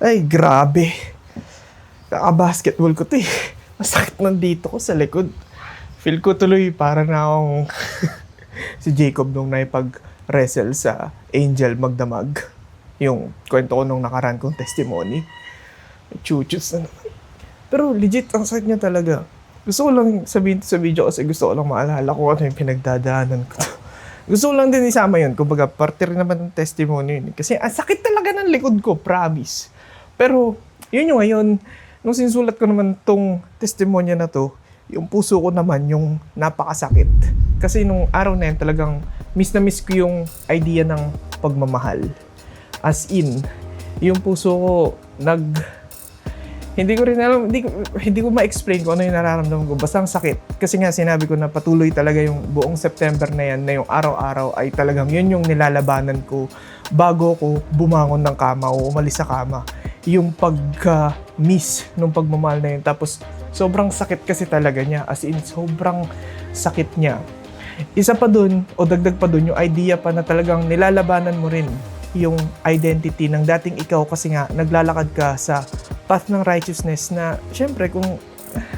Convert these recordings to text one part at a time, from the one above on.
Ay, grabe. Kaka-basketball ko 'to eh. Masakit nandito ko sa likod. Feel ko tuloy para na akong si Jacob nung naipag-wrestle sa Angel Magdamag. Yung kwento ko nung nakaraan kong testimony. Chuchus na naman. Pero legit, ang sakit niya talaga. Gusto ko lang sabihin sa video kasi gusto ko lang maalala kung ano yung pinagdadaanan ko. Gusto ko lang din isama yun. Kumbaga, parte rin naman ng testimony yun. Kasi ang sakit talaga ng likod ko, promise. Pero, yun yung ngayon, nung sinusulat ko naman tong testimonya na to, yung puso ko naman yung napakasakit. Kasi nung araw na yun, talagang miss na miss ko yung idea ng pagmamahal. As in, yung puso ko hindi ko rin alam, hindi ko ma-explain kung ano yung nararamdaman ko. Basta ang sakit. Kasi nga sinabi ko na patuloy talaga yung buong September na yan, na yung araw-araw ay talagang yun yung nilalabanan ko bago ko bumangon ng kama o umalis sa kama. Yung pagka-miss nung pagmamahal na yun. Tapos sobrang sakit kasi talaga niya. As in, sobrang sakit niya. Isa pa dun, o dagdag pa dun, yung idea pa na talagang nilalabanan mo rin yung identity ng dating ikaw kasi nga naglalakad ka sa path ng righteousness na syempre kung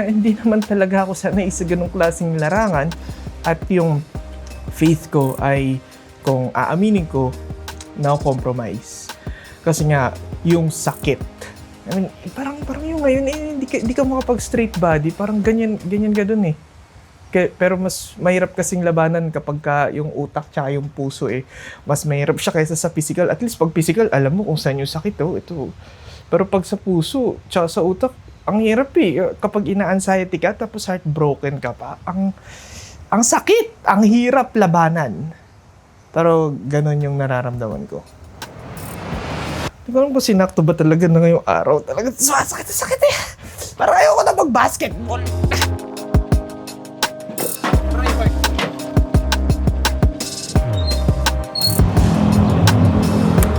hindi naman talaga ako sanay sa ganung klaseng larangan at yung faith ko ay kung aaminin ko na compromise kasi nga yung sakit. I mean, parang yung ngayon hindi ka makapag straight body, parang ganyan ka dun eh. Pero mas mahirap kasing labanan kapag yung utak tsaka yung puso eh. Mas mahirap siya kaysa sa physical. At least pag physical, alam mo kung saan yung sakit ito. Pero pag sa puso tsaka sa utak, ang hirap eh. Kapag ina-anxiety ka tapos heartbroken ka pa, ang sakit, ang hirap labanan. Pero ganun yung nararamdaman ko. Hindi ko alam kung sinakto ba talaga na ngayong araw. Talaga sakit eh. Parang ayoko na mag-basketball.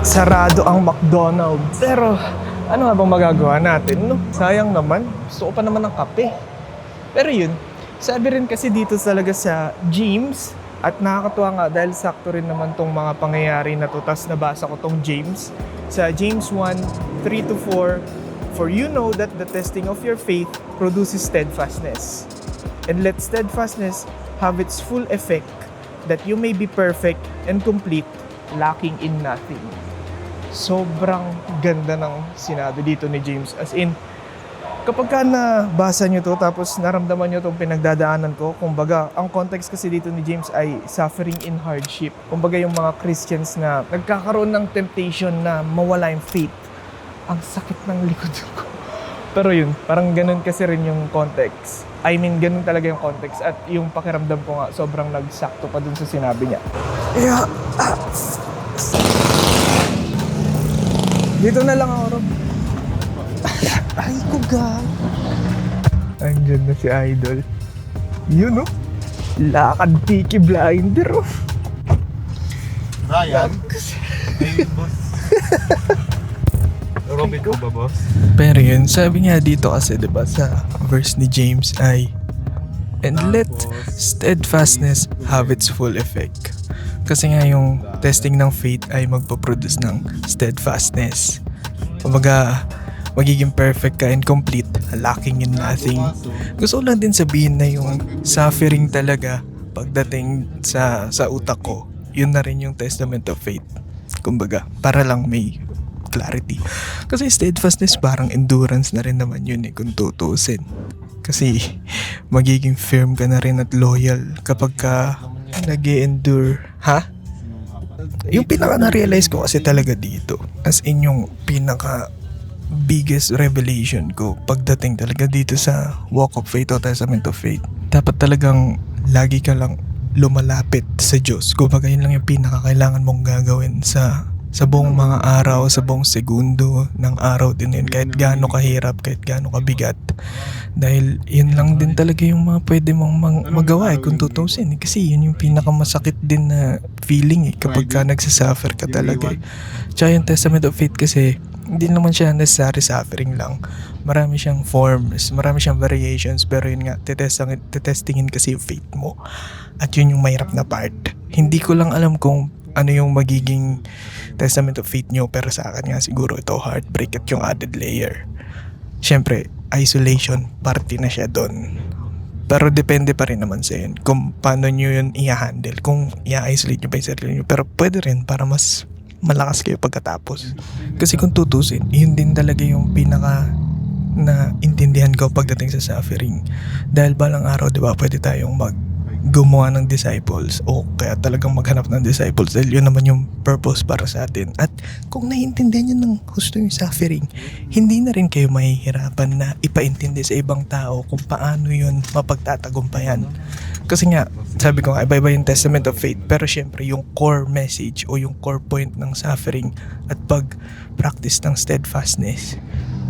Sarado ang McDonald's. Pero ano nga bang magagawa natin, no? Sayang naman. Gusto ko pa naman ng kape. Pero yun, sabi rin kasi dito talaga sa James, at nakakatuwa nga dahil sakto rin naman tong mga pangyayari na to, tas nabasa ko tong James. Sa James 1:3-4, "For you know that the testing of your faith produces steadfastness. And let steadfastness have its full effect, that you may be perfect and complete, lacking in nothing." Sobrang ganda ng sinabi dito ni James. As in, kapag ka nabasa nyo to tapos naramdaman nyo itong pinagdadaanan ko, kumbaga, ang context kasi dito ni James ay suffering in hardship. Kumbaga yung mga Christians na nagkakaroon ng temptation na mawala yung faith. Ang sakit ng likod ko. Pero yun, parang ganun kasi rin yung context. I mean, ganun talaga yung context. At yung pakiramdam ko nga, sobrang nagsakto pa dun sa sinabi niya. Yeah. Dito na lang ako, Rob. Ay, ko ga. Andyan na si Idol. Yun, no? Lakad Peaky Blinder, oh. Ryan? Hey, boss. Robin ko ba, boss? Pero yun, sabi nga dito kasi, diba, sa verse ni James ay, "And let steadfastness have its full effect." Kasi nga yung testing ng faith ay magpaproduce ng steadfastness. Kumbaga, magiging perfect ka and complete, lacking in nothing. Gusto ko lang din sabihin na yung suffering talaga pagdating sa utak ko, yun na rin yung testament of faith. Kumbaga, para lang may clarity. Kasi steadfastness parang endurance na rin naman yun eh kung tutusin. Kasi magiging firm ka na rin at loyal kapag ka nag-endure. Ha? Yung pinaka na-realize ko kasi talaga dito, as in yung pinaka biggest revelation ko pagdating talaga dito sa walk of faith o testament of faith, dapat talagang lagi ka lang lumalapit sa Diyos. Kumbaga yun lang yung pinaka kailangan mong gagawin sa buong mga araw, sa buong segundo ng araw din yun, kahit gaano kahirap, kahit gaano kabigat. Dahil yun lang din talaga yung mga pwede mong magawa kung tutusin. Kasi yun yung pinakamasakit din na feeling kapag ka nagsasuffer ka talaga. Tsaka yung testament of faith kasi hindi naman siya necessary suffering lang. Marami siyang forms, marami siyang variations, pero yun nga, tetestingin kasi yung faith mo. At yun yung mahirap na part. Hindi ko lang alam kung ano yung magiging testament of faith nyo, pero sa akin nga siguro ito heartbreak at yung added layer. Syempre, isolation, party na siya doon. Pero depende pa rin naman sa yun kung paano nyo yun i-handle, kung i-isolate nyo pa yung sarili nyo. Pero pwede rin para mas malakas kayo pagkatapos. Kasi kung tutusin, yun din talaga yung pinaka na intindihan ko pagdating sa suffering. Dahil balang araw, di ba, pwede tayong gumawa ng disciples o kaya talagang maghanap ng disciples dahil yun naman yung purpose para sa atin. At kung naiintindihan nyo ng gusto yung suffering, hindi na rin kayo mahihirapan na ipaintindi sa ibang tao kung paano yun mapagtatagumpayan. Kasi nga, sabi ko nga, iba-iba yung testament of faith, pero syempre yung core message o yung core point ng suffering at pag-practice ng steadfastness,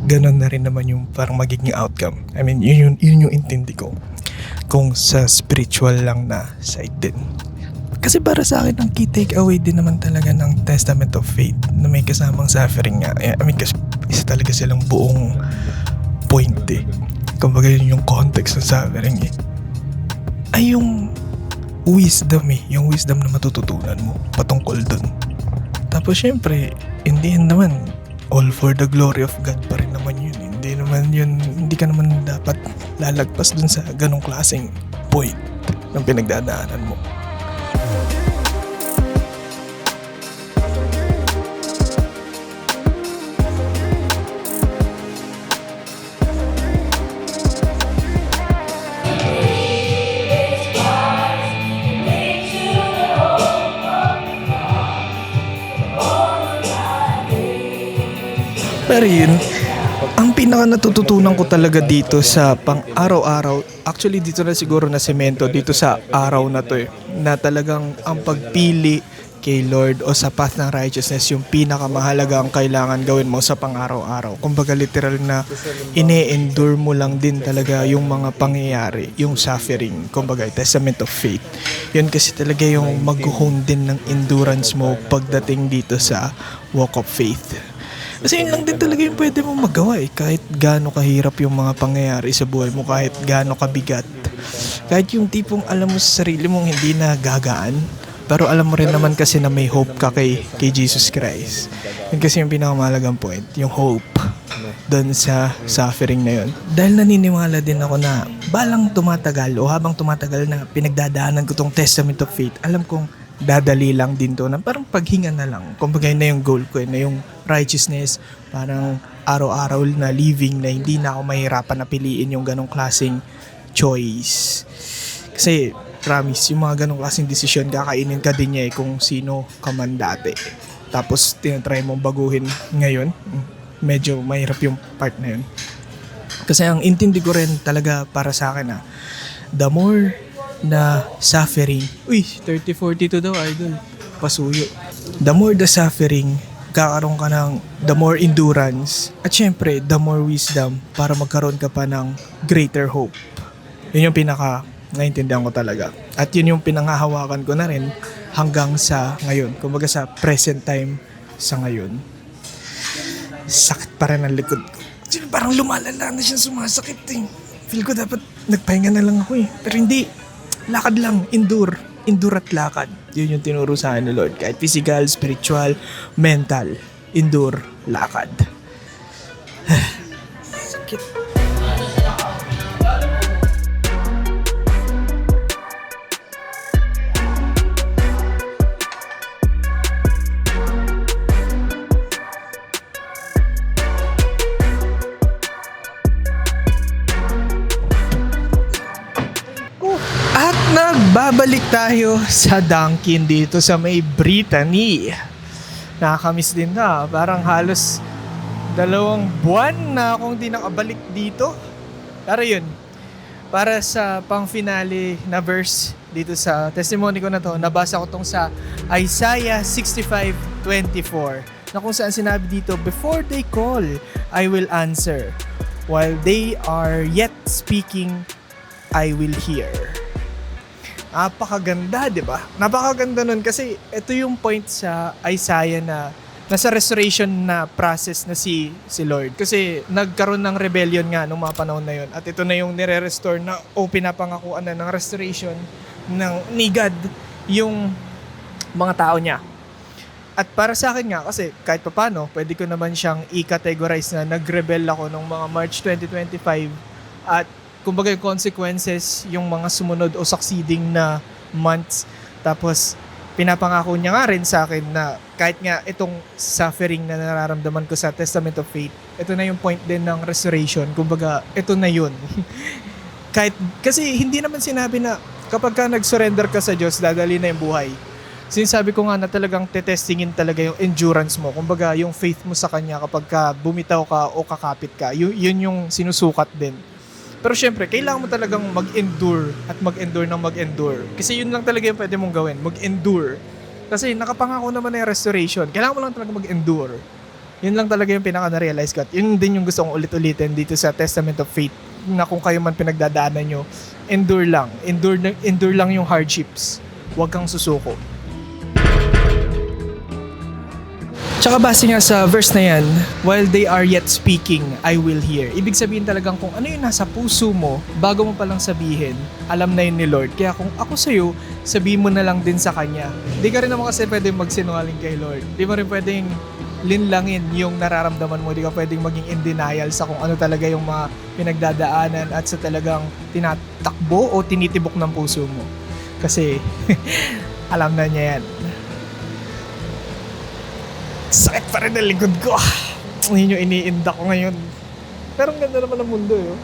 ganun na rin naman yung parang magiging outcome. I mean, yun yung intindi ko kung sa spiritual lang na side din. Kasi para sa akin, ang key takeaway din naman talaga ng testament of faith na may kasamang suffering nga. I mean, kasi isa talaga silang buong point eh. Kumbaga yun yung context ng suffering eh. Ay yung wisdom eh. Yung wisdom na matututunan mo patungkol dun. Tapos syempre, in the end naman, all for the glory of God pa rin naman yun. Hindi ka naman dapat lalagpas dun sa ganong klaseng point ng pinagdadaanan mo. Pero yun, ang pinaka natututunan ko talaga dito sa pang-araw-araw, actually dito na siguro na semento dito sa araw na to eh, na talagang ang pagpili kay Lord o sa path ng righteousness yung pinakamahalaga ang kailangan gawin mo sa pang-araw-araw. Kumbaga literal na ine-endure mo lang din talaga yung mga pangyayari, yung suffering, kumbaga testament of faith. Yun kasi talaga yung mag-hone din ng endurance mo pagdating dito sa walk of faith. Kasi yun lang din talaga yung pwede mong magawa eh. Kahit gaano kahirap yung mga pangyayari sa buhay mo, kahit gaano kabigat. Kahit yung tipong alam mo sa sarili mong hindi na gagaan, pero alam mo rin naman kasi na may hope ka kay Jesus Christ. Yun kasi yung pinakamahalagang point, yung hope doon sa suffering na yun. Dahil naniniwala din ako na balang tumatagal o habang tumatagal na pinagdadaanan ko tong testament of faith, alam kong dadali lang din to na parang paghinga na lang. Kumbaga na yung goal ko na yung righteousness, parang araw-araw na living na hindi na ako mahirapan na piliin yung ganong klaseng choice. Kasi promise, yung mga ganong klaseng desisyon kakainin ka din niya eh kung sino ka man dati. Tapos tinatry mong baguhin ngayon, medyo mahirap yung part na yun. Kasi ang intindi ko rin talaga para sa akin the more na suffering, 30-42 daw idol, pasuyo. The more the suffering, kakaroon ka ng the more endurance at syempre the more wisdom para magkaroon ka pa ng greater hope. Yun yung pinaka naintindihan ko talaga. At yun yung pinanghahawakan ko na rin hanggang sa ngayon. Kumbaga sa present time sa ngayon. Sakit pa rin ang likod ko. Parang lumalala na siya, sumasakit eh. Feel ko dapat nagpahinga na lang ako eh. Pero hindi. Lakad lang, endure at lakad. Yun yung tinuro sa akin ni Lord. Kahit physical, spiritual, mental, endure, lakad. Sakit. At nagbabalik tayo sa Dunkin dito sa may Brittany. Nakakamiss din na. Parang halos 2 buwan na akong di nakabalik dito. Pero yun, para sa pang-finale na verse dito sa testimony ko na to, nabasa ko tong sa Isaiah 65:24 na kung saan sinabi dito, "Before they call, I will answer. While they are yet speaking, I will hear." Napakaganda, di ba? Napakaganda nun kasi ito yung point sa Isaiah na nasa restoration na process na si Lord. Kasi nagkaroon ng rebellion nga nung mga panahon na yun. At ito na yung nire-restore na o pinapangakuan na ng restoration ni God. Yung mga tao niya. At para sa akin nga, kasi kahit papano, pwede ko naman siyang i-categorize na nag-rebel ako nung mga March 2025 at kumbaga yung consequences, yung mga sumunod o succeeding na months. Tapos, pinapangako niya nga rin sa akin na kahit nga itong suffering na nararamdaman ko sa Testament of Faith, ito na yung point din ng restoration. Kumbaga, ito na yun. Kasi hindi naman sinabi na kapag ka nag-surrender ka sa Diyos, dadali na yung buhay. Sinasabi ko nga na talagang tetestingin talaga yung endurance mo. Kumbaga, yung faith mo sa Kanya kapag ka bumitaw ka o kakapit ka, yun yung sinusukat din. Pero syempre, kailangan mo talagang mag-endure at mag-endure ng mag-endure. Kasi yun lang talaga yung pwede mong gawin, mag-endure. Kasi nakapangako naman na yung restoration. Kailangan mo lang talaga mag-endure. Yun lang talaga yung pinaka-na-realize ko. At yun din yung gusto kong ulit-ulitin dito sa Testament of Faith. Na kung kayo man pinagdadaanan nyo, endure lang. Endure lang yung hardships. Huwag kang susuko. Tsaka base nga sa verse na yan, while they are yet speaking, I will hear. Ibig sabihin talagang kung ano yung nasa puso mo, bago mo palang sabihin, alam na yun ni Lord. Kaya kung ako sa'yo, sabihin mo na lang din sa Kanya. Di ka rin naman kasi pwedeng magsinungaling kay Lord. Di mo rin pwedeng linlangin yung nararamdaman mo. Di ka pwedeng maging in denial sa kung ano talaga yung mga pinagdadaanan at sa talagang tinatakbo o tinitibok ng puso mo. Kasi alam na niya yan. Sakit pa rin ang likod ko. Yun yung iniinda ko ngayon. Pero ang ganda naman ng mundo, yo.